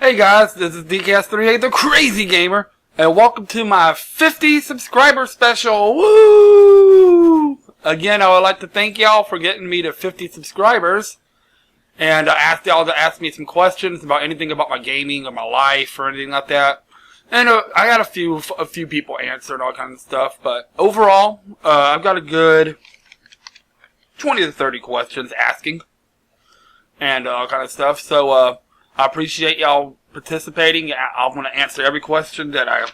Hey guys, this is DKS38, the Crazy Gamer, and welcome to my 50 subscriber special. Woo! Again, I would like to thank y'all for getting me to 50 subscribers, and I asked y'all to ask me some questions about anything about my gaming or my life or anything like that. And I got a few people answering all kinds of stuff, but overall, I've got a good 20 to 30 questions asking and all kind of stuff. So I appreciate y'all participating. I want to answer every question that I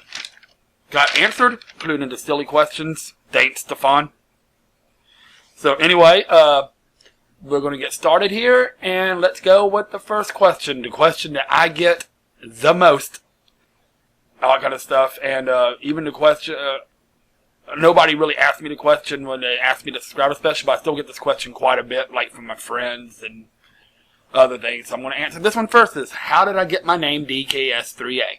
got answered, including the silly questions. Thanks, Stefan. So anyway, we're going to get started here, and let's go with the first question. The question that I get the most, all that kind of stuff, and even the question, nobody really asked me the question when they asked me to subscribe special, but I still get this question quite a bit, like from my friends and other things. So I'm going to answer this one first. Is how did I get my name DKS3A?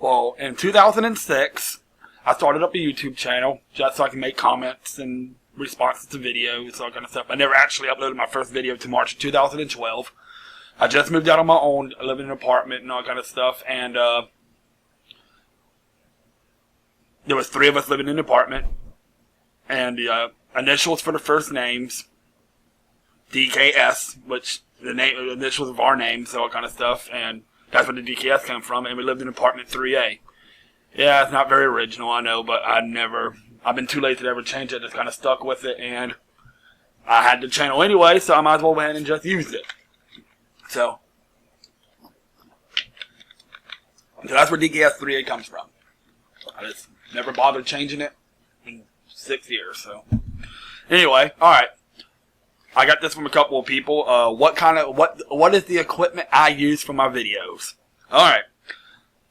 Well, in 2006, I started up a YouTube channel just so I can make comments and responses to videos, all kind of stuff. I never actually uploaded my first video to March of 2012. I just moved out on my own, I live in an apartment and all kind of stuff, and there was 3 of us living in an apartment, and the initials for the first names, DKS, which the initials of our names, all kind of stuff, and that's where the DKS came from, and we lived in apartment 3A. Yeah, it's not very original, I know, but I've been too lazy to ever change it, just kind of stuck with it, and I had the channel anyway, so I might as well go ahead and just use it. So that's where DKS3A comes from. I just never bothered changing it in 6 years, so. Anyway, alright. I got this from a couple of people. What is the equipment I use for my videos? Alright.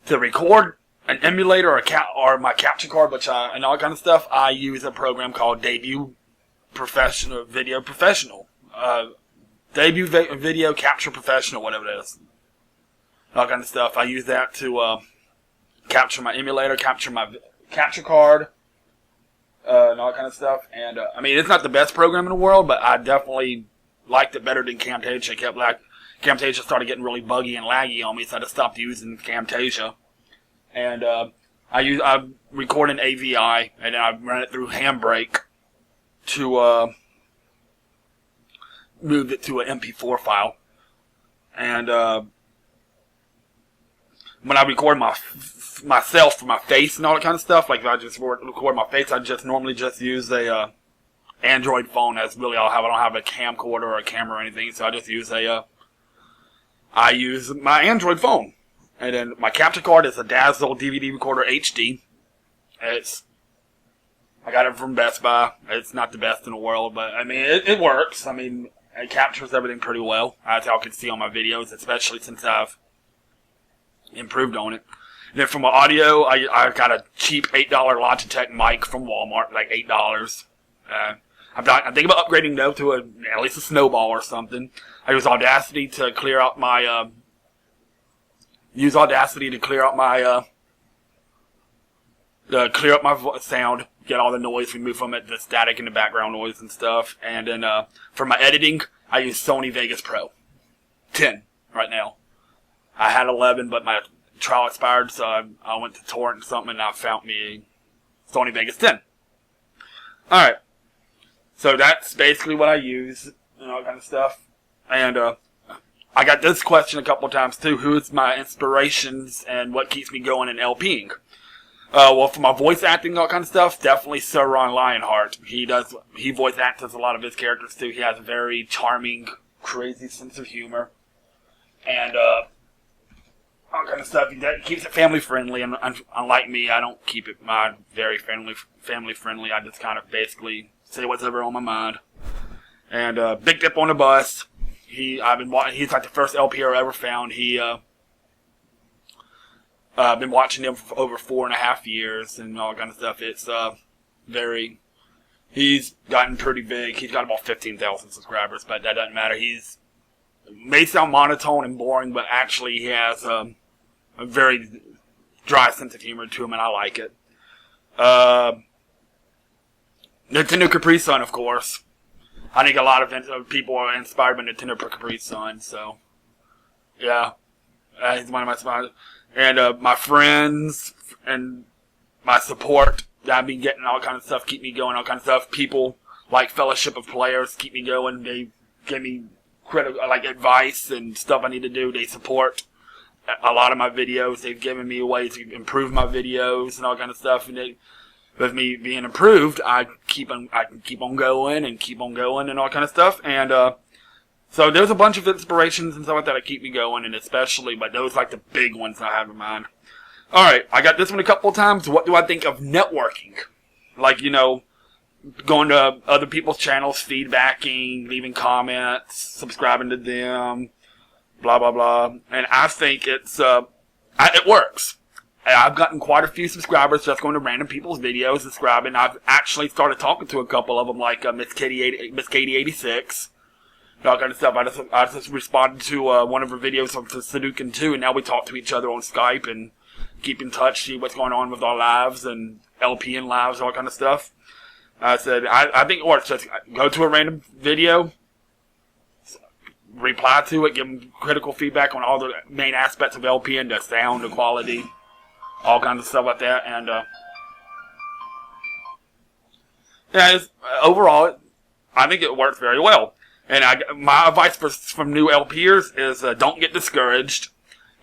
To record an emulator or my capture card, and all kind of stuff, I use a program called Debut Video Professional. Debut Video Capture Professional, whatever it is. All kind of stuff. I use that to capture my emulator, capture my capture card, and all kind of stuff. And I mean, it's not the best program in the world, but I definitely liked it better than Camtasia. Camtasia started getting really buggy and laggy on me, so I just stopped using Camtasia. And I record in AVI, and then I run it through Handbrake to move it to an MP4 file. And when I record myself for my face and all that kind of stuff, like if I just record my face, I just normally just use a Android phone. That's really all I have. I don't have a camcorder or a camera or anything, so I just use I use my Android phone. And then my capture card is a Dazzle DVD Recorder HD. I got it from Best Buy. It's not the best in the world, but I mean, it works. I mean, it captures everything pretty well. That's how I can see on my videos, especially since I've improved on it. And then for my audio, I got a cheap $8 Logitech mic from Walmart, like $8. I'm thinking about upgrading though to at least a Snowball or something. I use Audacity to clear out my sound, get all the noise removed from it, the static and the background noise and stuff. And then for my editing, I use Sony Vegas Pro 10 right now. I had 11, but my trial expired, so I went to torrent something and I found me a Sony Vegas 10. Alright. So that's basically what I use and all kind of stuff. And I got this question a couple of times too. Who's my inspirations and what keeps me going in LPing? Well, for my voice acting and all kind of stuff, definitely Sir Ron Lionheart. He voice acts as a lot of his characters too. He has a very charming, crazy sense of humor. And all kind of stuff. He keeps it family friendly, and unlike me, I don't keep it very family friendly. I just kind of basically say whatever on my mind. And Big Dip on the Bus. He's like the first LP I ever found. I've been watching him for over 4.5 years and all kind of stuff. It's he's gotten pretty big. He's got about 15,000 subscribers, but that doesn't matter. May sound monotone and boring, but actually he has a very dry sense of humor to him, and I like it. Nintendo Capri Sun, of course. I think a lot of people are inspired by Nintendo Capri Sun, so yeah. He's one of my sponsors. And my friends and my support that I've been getting, all kind of stuff, keep me going, all kind of stuff. People like Fellowship of Players keep me going. They give me like advice and stuff I need to do. They support a lot of my videos. They've given me ways to improve my videos and all kind of stuff. And with me being improved, I can keep on going and all kind of stuff. And so there's a bunch of inspirations and stuff like that that keep me going, and especially, but those like the big ones I have in mind. All right, I got this one a couple of times. What do I think of networking? Like, going to other people's channels, feedbacking, leaving comments, subscribing to them, blah, blah, blah. And I think it works. I've gotten quite a few subscribers just going to random people's videos, subscribing. I've actually started talking to a couple of them, like Miss Katie 86, all kind of stuff. I just responded to one of her videos on Sudoku 2, and now we talk to each other on Skype and keep in touch, see what's going on with our lives and LP and lives, all kind of stuff. I said, I think it works. Just go to a random video, reply to it, give them critical feedback on all the main aspects of LPN, the sound, the quality, all kinds of stuff like that. And overall, I think it works very well. And my advice from new LPers is don't get discouraged.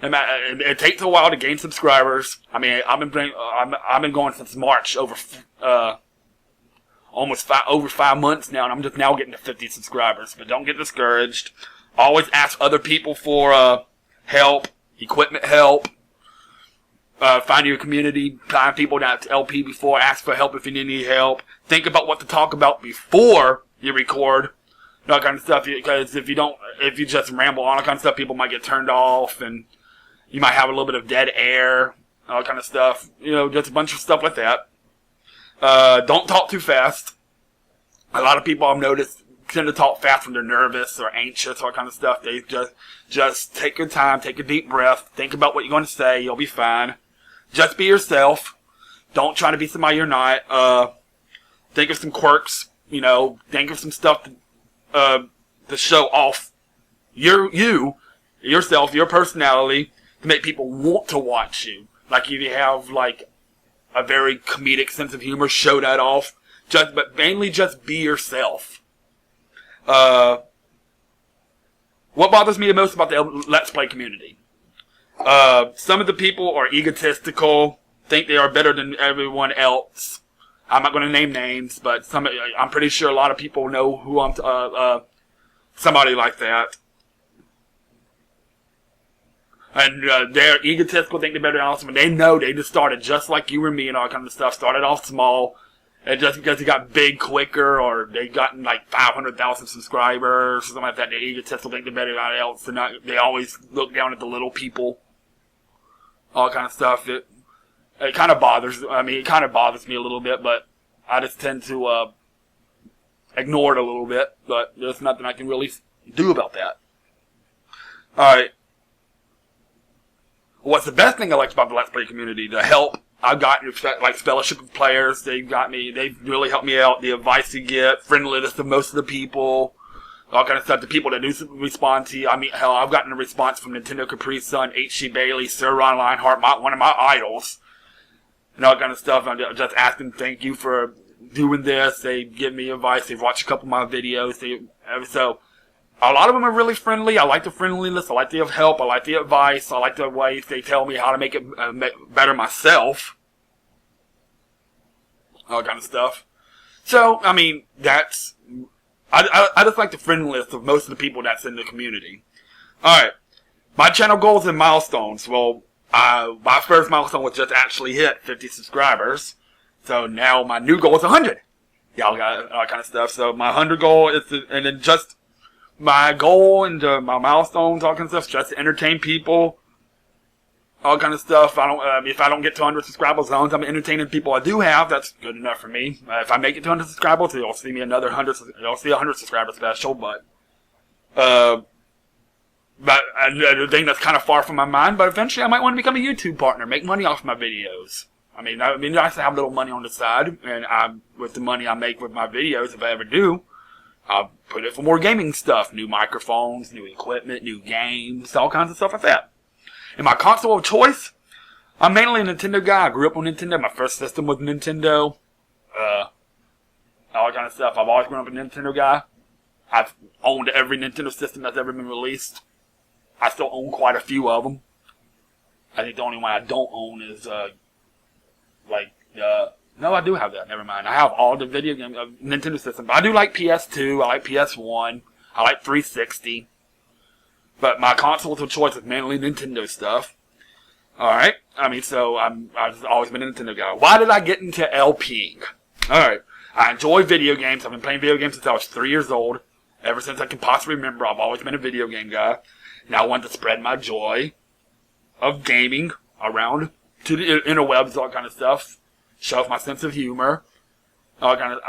It takes a while to gain subscribers. I mean, I've been going since March, over over 5 months now, and I'm just now getting to 50 subscribers. But don't get discouraged. Always ask other people for help, equipment help. Find your community, find people that's LP before, ask for help if you need any help. Think about what to talk about before you record. That kind of stuff, because if you just ramble on all kind of stuff, people might get turned off, and you might have a little bit of dead air, all kind of stuff. Just a bunch of stuff like that. Don't talk too fast. A lot of people I've noticed tend to talk fast when they're nervous or anxious, all kind of stuff. They just take your time, take a deep breath, think about what you're going to say, you'll be fine. Just be yourself. Don't try to be somebody you're not. Think of some quirks, think of some stuff to show off yourself, your personality, to make people want to watch you. Like if you have like a very comedic sense of humor, show that off. But mainly just be yourself. What bothers me the most about the Let's Play community? Some of the people are egotistical, think they are better than everyone else. I'm not going to name names, but I'm pretty sure a lot of people know who I'm, somebody like that. And they're egotistical, think they're better than awesome, and they know they just started just like you or me and all kind of stuff. Started off small, and just because they got big quicker, or they gotten like 500,000 subscribers, or something like that, they're egotistical, think they're better than anyone else. They always look down at the little people, all kind of stuff. It kind of bothers me a little bit, but I just tend to ignore it a little bit. But there's nothing I can really do about that. Alright. What's the best thing I like about the Let's Play community? The help I've gotten, like Fellowship of Players, they've really helped me out. The advice you get, friendliness of most of the people, all kind of stuff. The people that do respond to you. I mean, hell, I've gotten a response from Nintendo Capri Sun, H.G. Bailey, Sir Ron Lionheart, one of my idols, and all kind of stuff. I'm just asking thank you for doing this. They give me advice. They've watched a couple of my videos. So a lot of them are really friendly. I like the friendliness. I like the help. I like the advice. I like the ways they tell me how to make it better myself. All kind of stuff. So, I mean, I just like the friendliness of most of the people that's in the community. Alright. My channel goals and milestones. Well, my first milestone was just actually hit 50 subscribers. So now my new goal is 100. Y'all got all kind of stuff. So my 100 goal is and then just my goal and my milestones, all kind of stuff, just to entertain people, all kind of stuff. If I don't get to 100 subscribers, as long as I'm entertaining people I do have, that's good enough for me. If I make it to 100 subscribers, you'll see me another 100. You'll see a 100 subscriber special. But the thing that's kind of far from my mind. But eventually, I might want to become a YouTube partner, make money off my videos. I mean, it'd be nice to have a little money on the side, and with the money I make with my videos, if I ever do, I'll put it for more gaming stuff. New microphones, new equipment, new games, all kinds of stuff like that. And my console of choice, I'm mainly a Nintendo guy. I grew up on Nintendo. My first system was Nintendo. All that kind of stuff. I've always been a Nintendo guy. I've owned every Nintendo system that's ever been released. I still own quite a few of them. I think the only one I don't own is, no, I do have that. Never mind. I have all the video game Nintendo systems. But I do like PS2. I like PS1. I like 360. But my consoles of choice is mainly Nintendo stuff. Alright. I've always been a Nintendo guy. Why did I get into LPing? Alright. I enjoy video games. I've been playing video games since I was 3 years old. Ever since I can possibly remember, I've always been a video game guy. And I wanted to spread my joy of gaming around to the interwebs, all that kind of stuff. Show off my sense of humor. All kind of,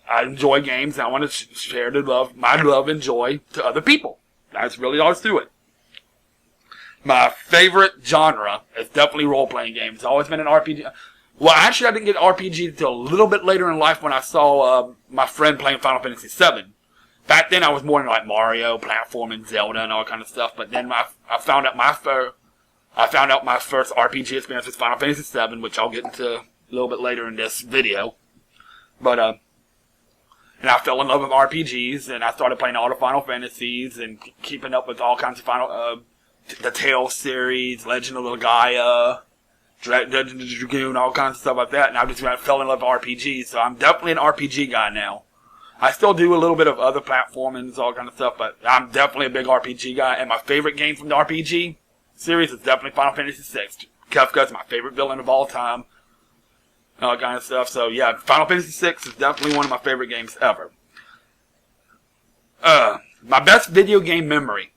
I enjoy games, and I want to share my love and joy to other people. That's really all to it. My favorite genre is definitely role-playing games. It's always been an RPG. Well, actually, I didn't get RPG until a little bit later in life when I saw my friend playing Final Fantasy VII. Back then, I was more into like Mario, platforming, Zelda, and all kind of stuff. But then I found out my first RPG experience was Final Fantasy VII, which I'll get into a little bit later in this video. But and I fell in love with RPGs, and I started playing all the Final Fantasies and keeping up with all kinds of the Tales series, Legend of Legaia, Dragoon, all kinds of stuff like that. And I just fell in love with RPGs, so I'm definitely an RPG guy now. I still do a little bit of other platforming, all kind of stuff, but I'm definitely a big RPG guy. And my favorite game from the RPG series is definitely Final Fantasy VI. Kefka's my favorite villain of all time. All that kind of stuff. So yeah, Final Fantasy VI is definitely one of my favorite games ever. My best video game memory.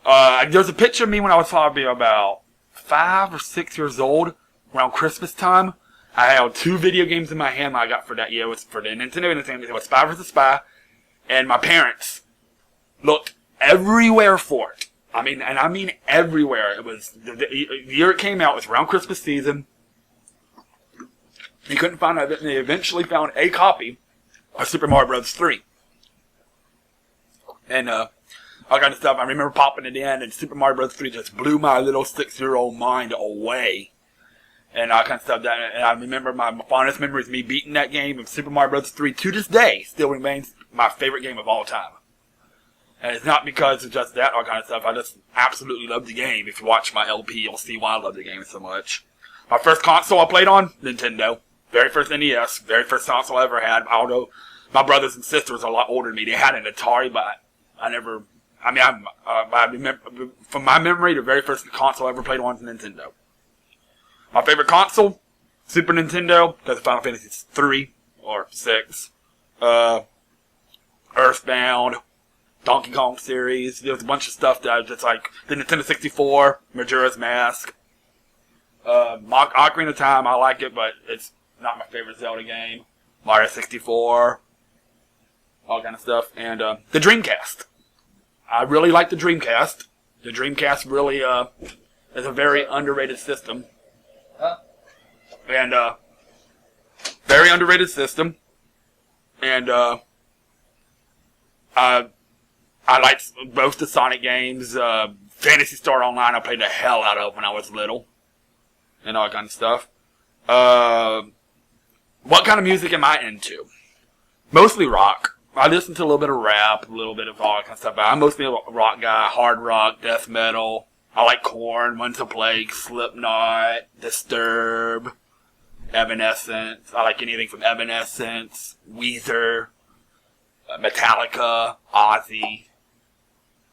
There's a picture of me when I was probably about 5 or 6 years old, around Christmas time. I had 2 video games in my hand I got for that year. It was for the Nintendo, and it was Spy vs. Spy. And my parents looked everywhere for it. I mean everywhere. It was the year it came out. It was around Christmas season. They couldn't find it. They eventually found a copy of Super Mario Bros. 3. And all kind of stuff. I remember popping it in, and Super Mario Bros. 3 just blew my little 6-year-old mind away. And all kind of stuff. And I remember my fondest memories of me beating that game of Super Mario Bros. 3 to this day still remains my favorite game of all time. And it's not because of just that all kind of stuff. I just absolutely love the game. If you watch my LP, you'll see why I love the game so much. My first console I played on, Nintendo. Very first NES. Very first console I ever had. Although my brothers and sisters are a lot older than me. They had an Atari, but I never... I remember, from my memory, the very first console I ever played on was Nintendo. My favorite console, Super Nintendo, because of Final Fantasy 3 or 6. Earthbound, Donkey Kong series. There was a bunch of stuff that I just like. The Nintendo 64, Majora's Mask. Ocarina of Time, I like it, but it's not my favorite Zelda game. Mario 64. All kind of stuff. And the Dreamcast. I really like the Dreamcast. The Dreamcast really is a very underrated system. And very underrated system. And I liked both the Sonic games. Phantasy Star Online I played the hell out of when I was little. And all that kind of stuff. What kind of music am I into? Mostly rock. I listen to a little bit of rap, a little bit of all that kind of stuff. But I'm mostly a rock guy. Hard rock, death metal. I like Korn, Winter Plague, Slipknot, Disturbed, Evanescence. I like anything from Evanescence, Weezer, Metallica, Ozzy,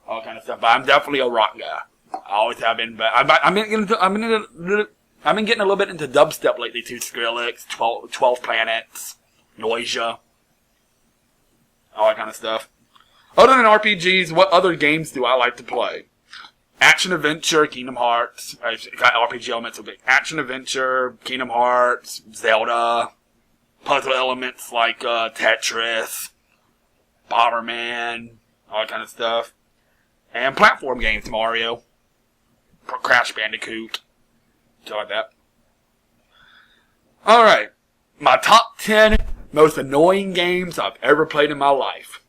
all kind of stuff. But I'm definitely a rock guy. I always have been. But I've been getting a little bit into dubstep lately too. Skrillex, 12 Planets, Noisia, all that kind of stuff. Other than RPGs, what other games do I like to play? Action Adventure, Kingdom Hearts. I've got RPG elements of it. Action Adventure, Kingdom Hearts, Zelda. Puzzle elements like Tetris, Bomberman, all that kind of stuff. And platform games, Mario, Crash Bandicoot, stuff like that. Alright, my top 10 most annoying games I've ever played in my life.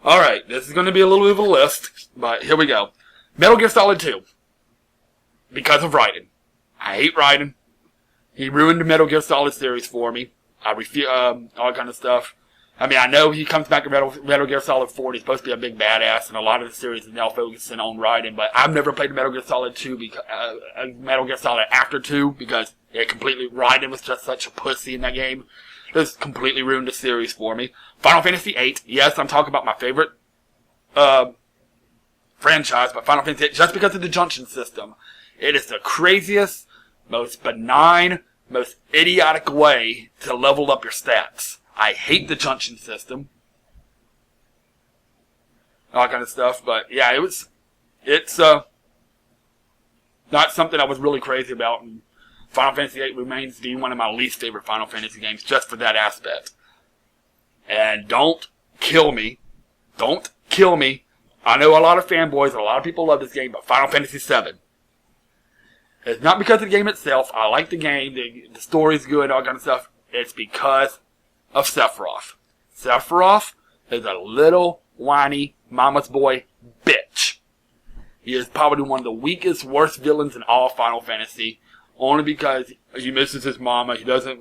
Alright, this is going to be a little bit of a list, but here we go. Metal Gear Solid 2. because of Raiden. I hate Raiden. He ruined the Metal Gear Solid series for me. I refuse, all kind of stuff. I mean, I know he comes back in Metal Gear Solid 4, he's supposed to be a big badass, and a lot of the series is now focusing on Raiden, but I've never played Metal Gear Solid 2, Metal Gear Solid after 2, because Raiden was just such a pussy in that game. This completely ruined the series for me. Final Fantasy VIII, yes, I'm talking about my favorite, franchise, but Final Fantasy VIII, just because of the junction system. It is the craziest, most benign, most idiotic way to level up your stats. I hate the junction system. All that kind of stuff. But yeah, it's not something I was really crazy about. And Final Fantasy VIII remains to be one of my least favorite Final Fantasy games just for that aspect. And don't kill me. Don't kill me. I know a lot of fanboys, a lot of people love this game, but Final Fantasy VII. It's not because of the game itself. I like the game. The story's good, all kind of stuff. It's because of Sephiroth. Sephiroth is a little whiny mama's boy bitch. He is probably one of the weakest, worst villains in all Final Fantasy. Only because he misses his mama. He doesn't,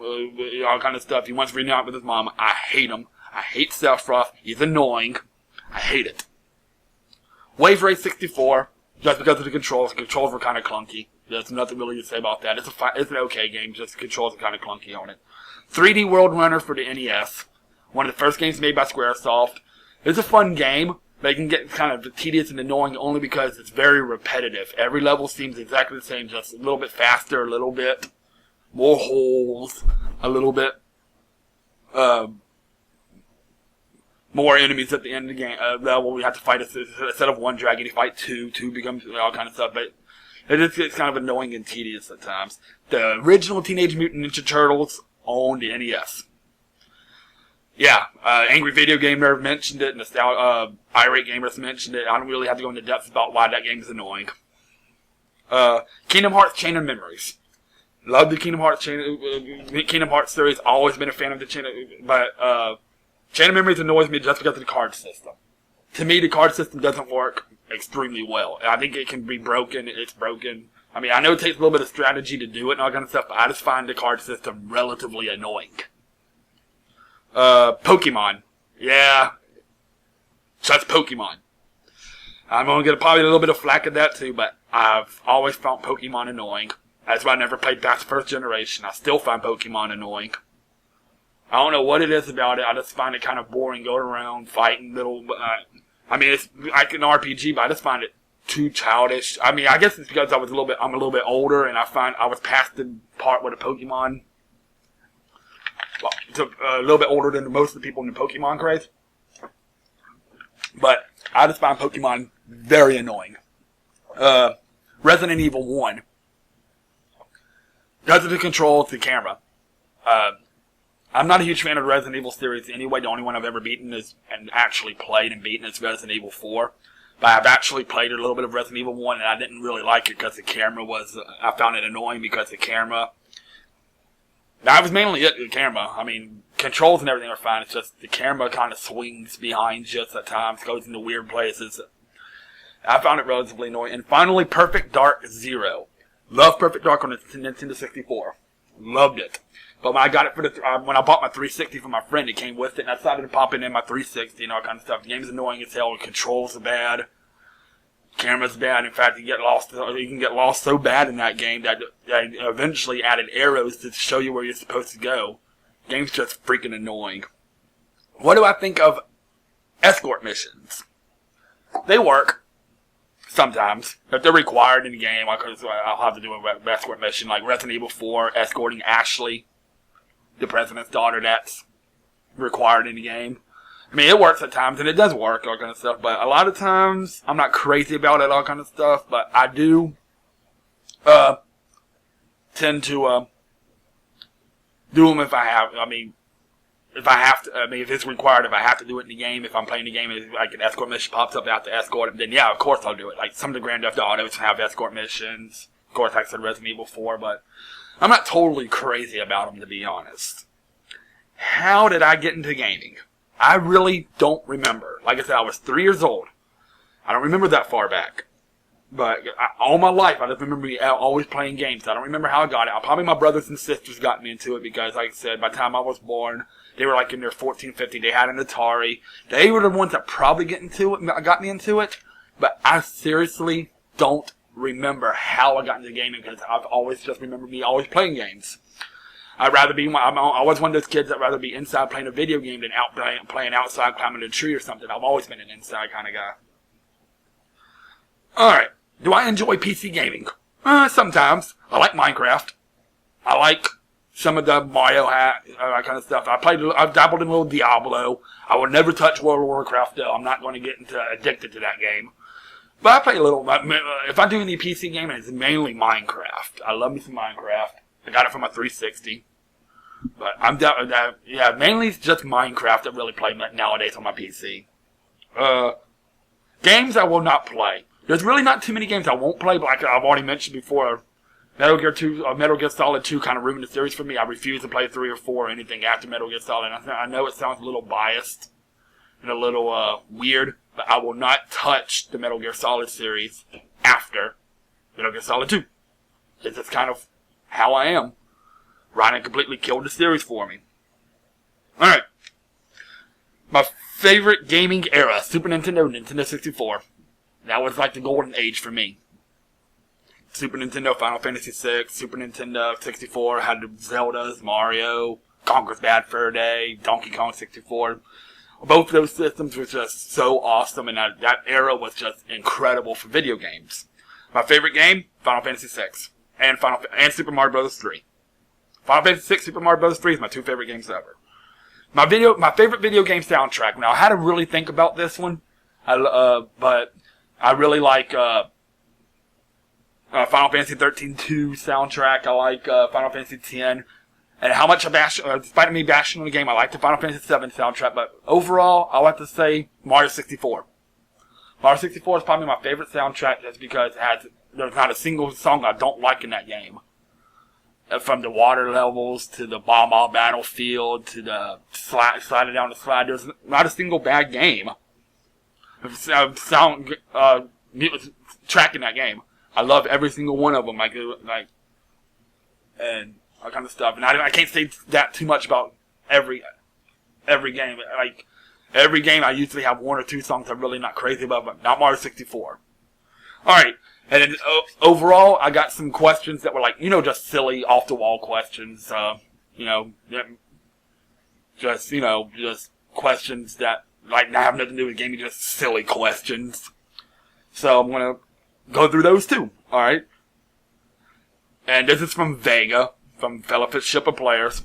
all kind of stuff. He wants to reunite with his mama. I hate him. I hate Sephiroth. He's annoying. I hate it. Wave Race 64, just because of the controls. The controls were kind of clunky. There's nothing really to say about that. It's an okay game, just the controls are kind of clunky on it. 3D World Runner for the NES. One of the first games made by Squaresoft. It's a fun game, but it can get kind of tedious and annoying only because it's very repetitive. Every level seems exactly the same, just a little bit faster, a little bit more holes, a little bit more enemies at the end of the game. Level we have to fight instead of one dragon, you fight two. Two becomes all kind of stuff, but it's kind of annoying and tedious at times. The original Teenage Mutant Ninja Turtles on the NES. Yeah, Angry Video Gamer mentioned it, and Irate Gamers mentioned it. I don't really have to go into depth about why that game is annoying. Kingdom Hearts Chain of Memories. Love the Kingdom Hearts series. Always been a fan of the Chain of Memories annoys me just because of the card system. To me, the card system doesn't work extremely well. I think it can be broken. It's broken. I mean, I know it takes a little bit of strategy to do it and all kind of stuff, but I just find the card system relatively annoying. Pokemon. Yeah. Just Pokemon. I'm going to get probably a little bit of flack at that too, but I've always found Pokemon annoying. That's why I never played past first generation. I still find Pokemon annoying. I don't know what it is about it. I just find it kind of boring going around fighting little... I mean, it's like an RPG, but I just find it too childish. I mean, I guess it's because I'm a little bit older, and I find I was past the part where the Pokemon... Well, a little bit older than most of the people in the Pokemon craze. But I just find Pokemon very annoying. Resident Evil 1. Because of the controls, the camera. I'm not a huge fan of the Resident Evil series anyway. The only one I've ever beaten and actually played and beaten is Resident Evil 4. But I've actually played a little bit of Resident Evil 1, and I didn't really like it because the camera was... I found it annoying because the camera... That was mainly it, the camera. I mean, controls and everything are fine. It's just the camera kind of swings behind you at times, goes into weird places. I found it relatively annoying. And finally, Perfect Dark Zero. Love Perfect Dark on the Nintendo 64. Loved it. But when I got it when I bought my 360 from my friend, it came with it, and I decided to pop it in my 360 and all kind of stuff. The game's annoying as hell. The controls are bad. Camera's bad. In fact, you can get lost so bad in that game that they eventually added arrows to show you where you're supposed to go. Game's just freaking annoying. What do I think of escort missions? They work. Sometimes. If they're required in the game, I'll have to do an escort mission, like Resident Evil 4, escorting Ashley, the president's daughter. That's required in the game. I mean, it works at times, and it does work, all kind of stuff, but a lot of times, I'm not crazy about it, all kind of stuff, but I do, tend to, do them if it's required, if I have to do it in the game, if I'm playing the game, if like an escort mission pops up, I have to escort it, then yeah, of course I'll do it. Like, some of the Grand Theft Autos have escort missions, of course, like I said, Resident Evil 4, but I'm not totally crazy about them, to be honest. How did I get into gaming? I really don't remember. Like I said, I was 3 years old. I don't remember that far back. But all my life, I just remember me always playing games. I don't remember how I got it. Probably my brothers and sisters got me into it because, like I said, by the time I was born, they were like in their 14, 15. They had an Atari. They were the ones that probably got me into it. But I seriously don't remember how I got into gaming because I've always just remembered me always playing games. I was one of those kids that rather be inside playing a video game than playing outside climbing a tree or something. I've always been an inside kind of guy. Alright. Do I enjoy PC gaming? Sometimes. I like Minecraft. I like some of the Mario that kind of stuff. I've dabbled in a little Diablo. I would never touch World of Warcraft though. I'm not going to get addicted to that game. But I play a little. If I do any PC gaming, it's mainly Minecraft. I love me some Minecraft. I got it from my 360. But mainly it's just Minecraft that really play nowadays on my PC. Games I will not play. There's really not too many games I won't play, but like I've already mentioned before, Metal Gear Solid 2 kind of ruined the series for me. I refuse to play 3 or 4 or anything after Metal Gear Solid. I know it sounds a little biased and a little weird, but I will not touch the Metal Gear Solid series after Metal Gear Solid 2. It's just kind of how I am. Ryan completely killed the series for me. Alright. My favorite gaming era, Super Nintendo, Nintendo 64. That was like the golden age for me. Super Nintendo, Final Fantasy VI, Super Nintendo 64, had the Zeldas, Mario, Conker's Bad Fur Day, Donkey Kong 64. Both of those systems were just so awesome, and that era was just incredible for video games. My favorite game, Final Fantasy VI, and Super Mario Bros. 3. Final Fantasy VI, Super Mario Bros. 3 is my 2 favorite games ever. My favorite video game soundtrack. Now, I had to really think about this one, but I really like Final Fantasy 13-2 soundtrack. I like Final Fantasy 10. And how much despite me bashing on the game, I like the Final Fantasy 7 soundtrack. But overall, I like to say Mario 64. Mario 64 is probably my favorite soundtrack just because there's not a single song I don't like in that game. From the water levels to the bomb battlefield to the sliding down the slide, there's not a single bad game. Sound track in that game. I love every single one of them, and all kind of stuff. And I can't say that too much about every game. Like every game, I usually have 1 or 2 songs I'm really not crazy about, but not Mario 64. All right, and then overall, I got some questions that were just silly, off the wall questions. Just questions that. Not have nothing to do with gaming, just silly questions. So I'm going to go through those too, alright? And this is from Vega, from Fellowship of Players.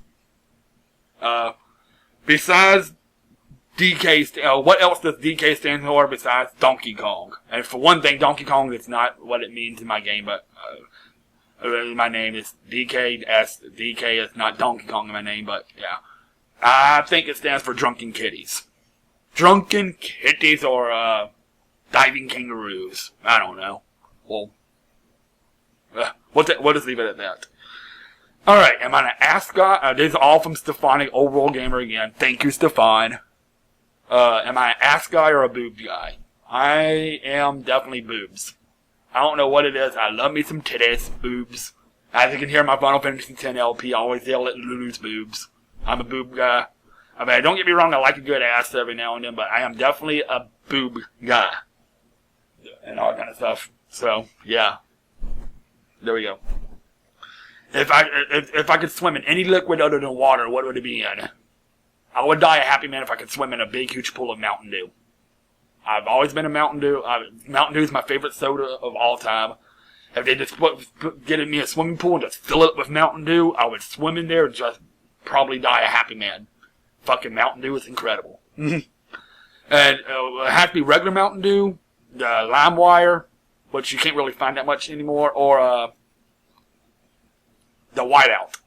Besides DK, what else does DK stand for besides Donkey Kong? And for one thing, Donkey Kong is not what it means in my game, but my name is DKS. DK is not Donkey Kong in my name, but yeah. I think it stands for Drunken Kitties. Drunken kitties or, diving kangaroos. I don't know. Well, we'll just leave it at that. Alright, am I an ass guy? These are all from Stefani, Overall Gamer again. Thank you, Stefan. Am I an ass guy or a boob guy? I am definitely boobs. I don't know what it is. I love me some titties, boobs. As you can hear my Final Fantasy X LP, I always yell at Lulu's boobs. I'm a boob guy. I mean, don't get me wrong, I like a good ass every now and then, but I am definitely a boob guy. And all that kind of stuff. So, yeah. There we go. If I could swim in any liquid other than water, what would it be in? I would die a happy man if I could swim in a big, huge pool of Mountain Dew. I've always been a Mountain Dew. Mountain Dew is my favorite soda of all time. If they just get me a swimming pool and just fill it with Mountain Dew, I would swim in there and just probably die a happy man. Fucking Mountain Dew is incredible. And it has to be regular Mountain Dew, the LimeWire, which you can't really find that much anymore, or the Whiteout.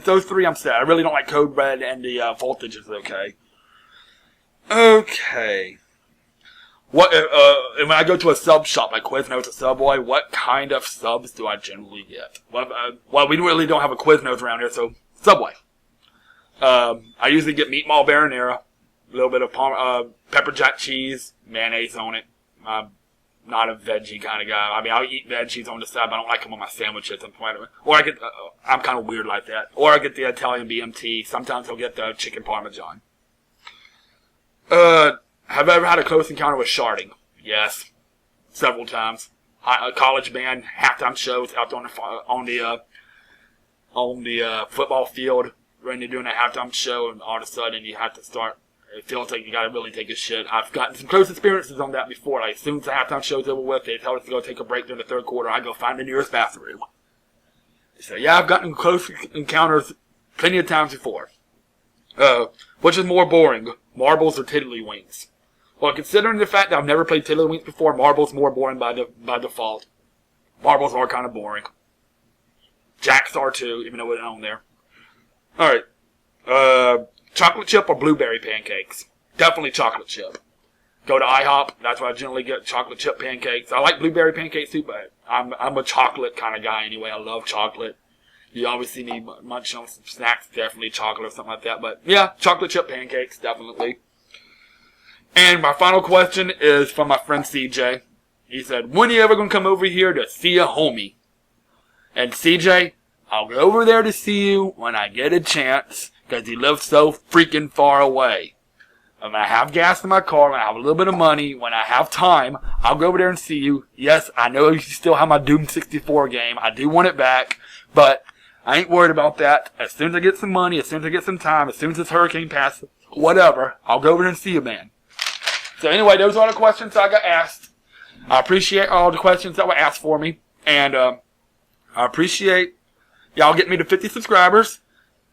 Those three I'm set. I really don't like Code Red, and the Voltage is okay. Okay. What when I go to a sub shop like Quiznos or Subway, what kind of subs do I generally get? Well, we really don't have a Quiznos around here, so Subway. I usually get meatball marinara, a little bit of pepper jack cheese, mayonnaise on it. not a veggie kind of guy. I mean, I'll eat veggies on the side, but I don't like them on my sandwiches. Or I get, I'm kind of weird like that. Or I get the Italian BMT. Sometimes I'll get the chicken parmesan. Have I ever had a close encounter with Sharding? Yes, several times. A college band halftime shows out on the football field when you're doing a halftime show, and all of a sudden you have to start. It feels like you gotta really take a shit. I've gotten some close experiences on that before. Like, as soon as the halftime show's over with, they tell us to go take a break during the third quarter. I go find the nearest bathroom. So yeah, I've gotten close encounters plenty of times before. Which is more boring, marbles or tiddlywinks? Well, considering the fact that I've never played tiddlywinks before, marbles more boring by default. Marbles are kind of boring. Jacks are too, even though they're on there. All right. Chocolate chip or blueberry pancakes? Definitely chocolate chip. Go to IHOP. That's why I generally get chocolate chip pancakes. I like blueberry pancakes too, but I'm a chocolate kind of guy anyway. I love chocolate. You always see me munch on some snacks, definitely chocolate or something like that. But yeah, chocolate chip pancakes, definitely. And my final question is from my friend CJ. He said, when are you ever going to come over here to see a homie? And CJ, I'll go over there to see you when I get a chance, because he lives so freaking far away. And when I have gas in my car, when I have a little bit of money, when I have time, I'll go over there and see you. Yes, I know you still have my Doom 64 game. I do want it back, but I ain't worried about that. As soon as I get some money, as soon as I get some time, as soon as this hurricane passes, whatever, I'll go over there and see you, man. So anyway, those are all the questions I got asked. I appreciate all the questions that were asked for me. And I appreciate y'all getting me to 50 subscribers.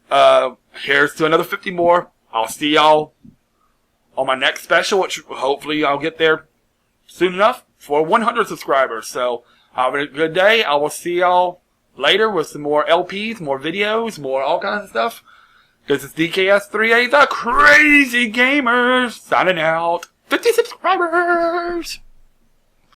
Here's to another 50 more. I'll see y'all on my next special, which hopefully I'll get there soon enough for 100 subscribers. So have a good day. I will see y'all later with some more LPs, more videos, more all kinds of stuff. This is DKS3A, the Crazy Gamers, signing out. 50 subscribers!